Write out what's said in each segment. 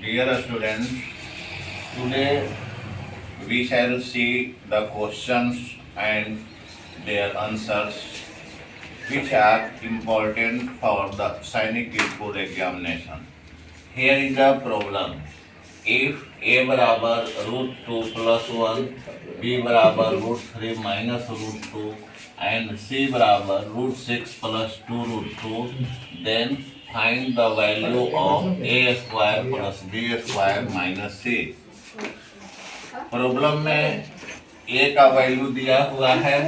Dear students, today we shall see the questions and their answers which are important for the Sainik Board examination. Here is the problem. If a बराबर √2 plus 1, b बराबर √3 minus √2 and c बराबर √6 plus 2 √2, then find the value of a square plus b square minus c. Problem में ए का value दिया हुआ है,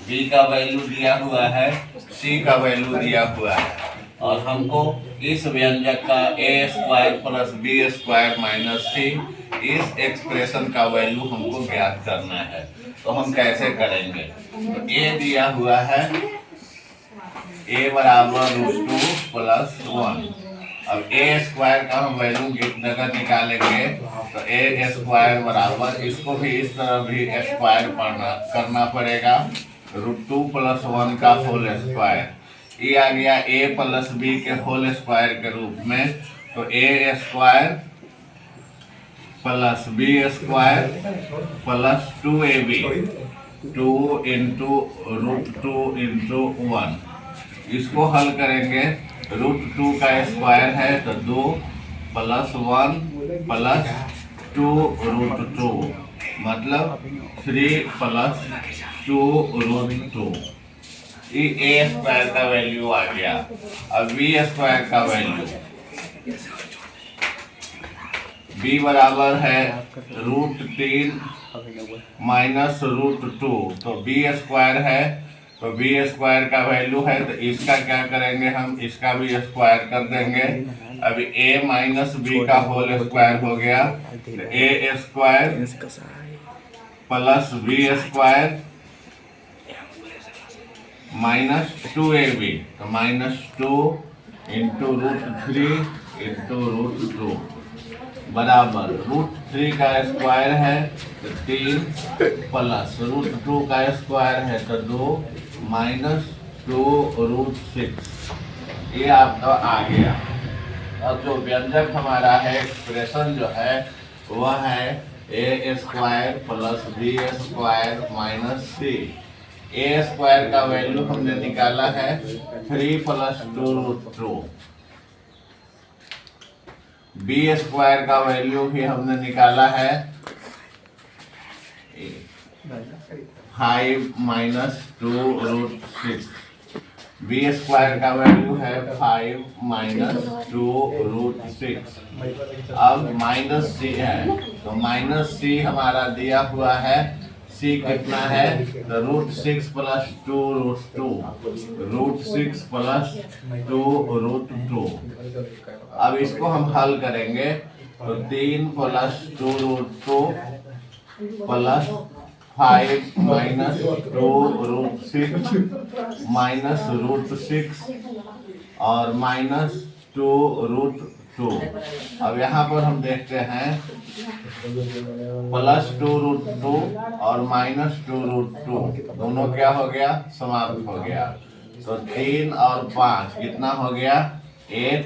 B का value दिया हुआ है, सी का वैल्यू दिया हुआ है और हमको इस व्यंजक का a square plus b square minus c इस एक्सप्रेशन का वैल्यू हमको ज्ञात करना है। तो हम कैसे करेंगे? तो ए दिया हुआ है ए बराबर √2 प्लस 1। अब ए स्क्वायर का हम वैल्यू जगह निकालेंगे तो ए स्क्वायर बराबर, इसको भी इस तरह भी स्क्वायर करना पड़ेगा, √2 प्लस 1 का होल स्क्वायर। ये आ गया ए प्लस बी के होल स्क्वायर के रूप में। तो a square plus b square plus 2ab, 2 into √2 into 1। इसको हल करेंगे, √2 का स्क्वायर है तो 2 प्लस 1 प्लस 2 √2 मतलब 3 प्लस 2 √2। ये ए स्क्वायर का वैल्यू आ गया। अब बी स्क्वायर का वैल्यू, बी बराबर है √3 माइनस √2, तो बी स्क्वायर है तो बी स्क्वायर का वैल्यू है तो इसका क्या करेंगे, हम इसका भी स्क्वायर कर देंगे। अभी ए माइनस बी का होल स्क्वायर हो गया तो a square plus b square minus 2ab, तो -2 इंटू √3 इंटू √2 बराबर √3 का स्क्वायर है तो 3 प्लस √2 का स्क्वायर है तो 2 माइनस 2 √6। ये आपका आ गया। अब जो व्यंजक हमारा है, एक्सप्रेशन जो है वह है a square plus b square minus c. A square का वैल्यू हमने निकाला है 3 प्लस 2 √2। बी स्क्वायर का वैल्यू भी हमने निकाला है 5 माइनस 2 √6। बी स्क्वायर का वैल्यू है 5 माइनस 2 √6। अब माइनस सी है तो माइनस सी हमारा दिया हुआ है, सी कितना है तो √6 प्लस 2 √2, √6 प्लस 2 √2। अब इसको हम हल करेंगे तो 3 प्लस 2 √2 प्लस 5 माइनस 2 √6 माइनस √6 और माइनस 2 √2। अब यहाँ पर हम देखते हैं प्लस 2 √2 और माइनस 2 √2 दोनों क्या हो गया, समाप्त हो गया। तो 3 और 5 कितना हो गया 8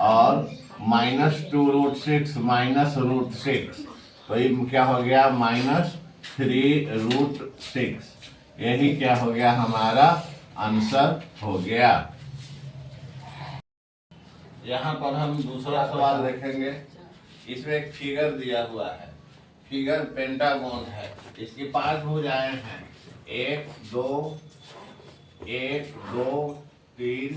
और माइनस 2 √6 माइनस √6, तो ये क्या हो गया -3 √6। यही क्या हो गया, हमारा आंसर हो गया। यहाँ पर हम दूसरा सवाल देखेंगे। इसमें एक फिगर दिया हुआ है, फिगर पेंटागन है। इसकी 5 भुजाएं हैं, 1 2 1 2 3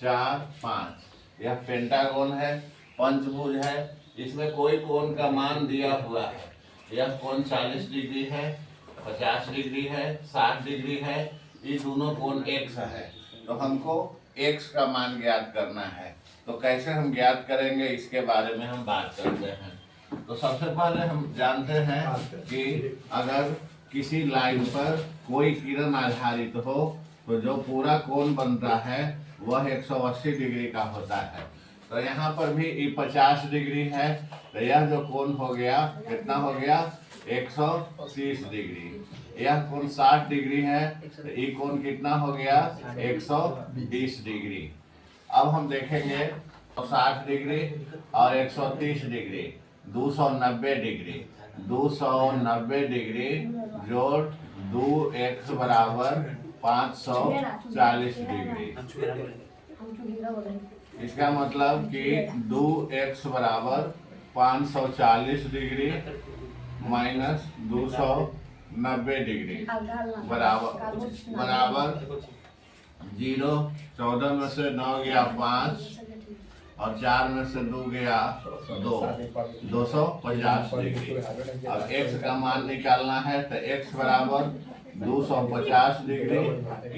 4 5। यह पेंटागन है, पंचभुज है। इसमें कोई कोण का मान दिया हुआ है। यह कोण 40 डिग्री है, 50 डिग्री है, 60 डिग्री है। ये दोनों कोण x है, तो हमको x का मान ज्ञात करना है। तो कैसे हम ज्ञात करेंगे इसके बारे में हम बात करते हैं। तो सबसे पहले हम जानते हैं कि अगर किसी लाइन पर कोई किरण आधारित हो तो जो पूरा कोण बनता है वह 180 डिग्री का होता है। तो यहाँ पर भी 50 डिग्री है, तो यह जो कोण हो गया कितना हो गया 130 डिग्री। यह कोण 60 डिग्री है, तो ये कोण कितना हो गया 120 डिग्री। अब हम देखेंगे 60 डिग्री और 130 डिग्री 290 डिग्री 290 डिग्री जोड़ 2x बराबर 540 डिग्री। इसका मतलब कि 2x बराबर 540 डिग्री माइनस 290 डिग्री बराबर 0। 14 में से 9 गया 5 और 4 में से 2 गया 2, 250 डिग्री। अब x का मान निकालना है तो x बराबर 250 डिग्री,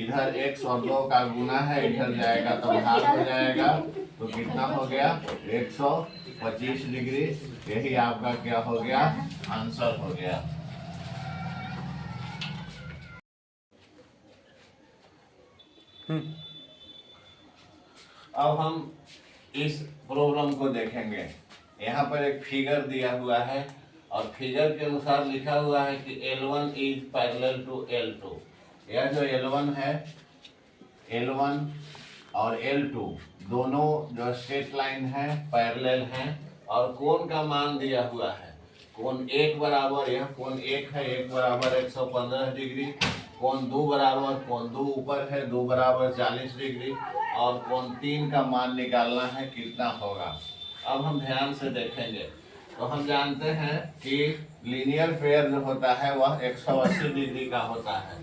इधर x और 2 का गुना है, इधर जाएगा तो भाग हो जाएगा, तो कितना हो गया 125 डिग्री। यही आपका क्या हो गया, आंसर हो गया। अब हम इस प्रॉब्लम को देखेंगे। यहाँ पर एक फिगर दिया हुआ है और फिगर के अनुसार लिखा हुआ है कि L1 is parallel to L2। यह जो L1 है, L1 और L2 दोनों जो स्ट्रेट लाइन है पैरेलल हैं और कोण का मान दिया हुआ है। कोण 1 बराबर, यह कोण 1 है, 1 बराबर 115 डिग्री। कोण 2 बराबर, कोण 2 ऊपर है, 2 बराबर 40 डिग्री। और कोण 3 का मान निकालना है कितना होगा। अब हम ध्यान से देखेंगे तो हम जानते हैं कि लीनियर पेयर जो होता है वह 180 डिग्री का होता है।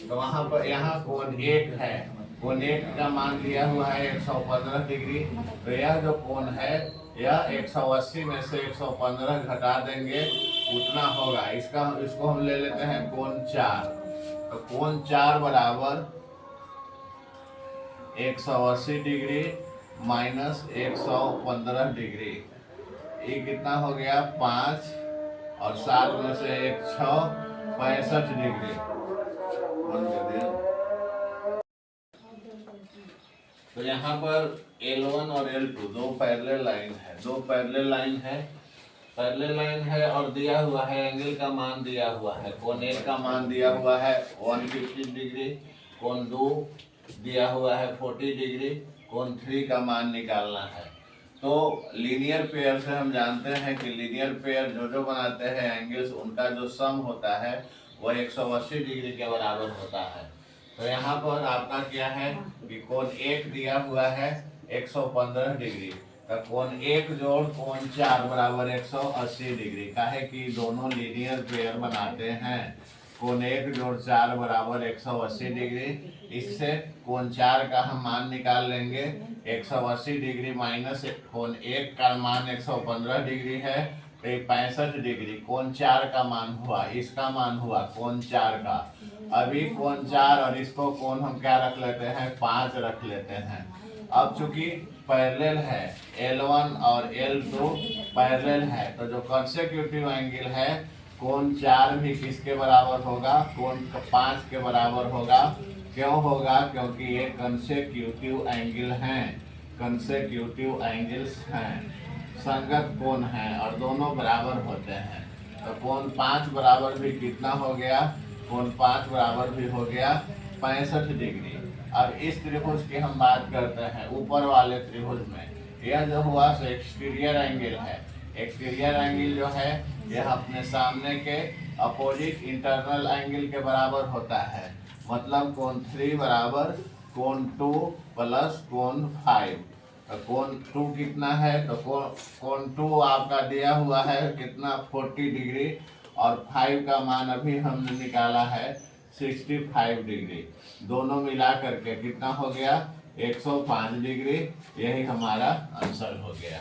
तो वहाँ पर यहाँ कोण 1 है, कोण 1 का मान दिया हुआ है 115 डिग्री। तो यह जो कोण है यह 180 में से 115 घटा देंगे उतना होगा। इसको हम ले लेते हैं कोण 4। तो कोण 4 बराबर 180 डिग्री माइनस 115 डिग्री, ये कितना हो गया 5 और 7 में से 1 6, 65 डिग्री। तो यहाँ पर L1 और L2 दो पैरेलल लाइन है, पैरेलल लाइन है और दिया हुआ है एंगल का मान दिया हुआ है। कोण 1 का मान दिया हुआ है 150 डिग्री, कोण 2 दिया हुआ है 40 डिग्री, कोण 3 का मान निकालना है। तो लीनियर पेयर से हम जानते हैं कि लीनियर पेयर जो बनाते हैं एंगल्स, उनका जो सम होता है वह 180 डिग्री के बराबर होता है। तो यहाँ पर आपका क्या है कि कोण 1 दिया हुआ है 115 डिग्री, तो कोण 1 जोड़ कोण 4 बराबर 180 डिग्री। काहे कि दोनों लीनियर पेयर बनाते हैं। कोण 1 जोड़ 4 बराबर 180 डिग्री। इससे कोण 4 का हम मान निकाल लेंगे 180 डिग्री माइनस कोण 1 का मान 115 डिग्री है, तो 65 डिग्री कोण 4 का मान हुआ, इसका मान हुआ कोण 4 का। अभी कोण 4 और इसको कोण हम क्या रख लेते हैं, 5 रख लेते हैं। अब चूंकि पैरेलल है, L1 और L2 पैरेलल है, तो जो कंसेक्यूटिव एंगल है कोण 4 भी किसके बराबर होगा, कोण 5 के बराबर होगा। क्यों होगा, क्योंकि ये कंसेक्यूटिव एंगल हैं, कंसेक्यूटिव एंगल्स हैं, संगत कोण हैं और दोनों बराबर होते हैं। तो कोण 5 बराबर भी कितना हो गया, कोण 5 बराबर भी हो गया 65 डिग्री। अब इस त्रिभुज की हम बात करते हैं, ऊपर वाले त्रिभुज में यह जो हुआ सो एक्सटीरियर एंगल है। एक्सटीरियर एंगल जो है यह अपने सामने के अपोजिट इंटरनल एंगल के बराबर होता है। मतलब कोण 3 बराबर कोण 2 प्लस कोण 5। तो कोण 2 कितना है, तो कोण 2 आपका दिया हुआ है कितना 40 डिग्री और 5 का मान अभी हमने निकाला है 65 डिग्री। दोनों मिला करके कितना हो गया 105 डिग्री। यही हमारा आंसर हो गया।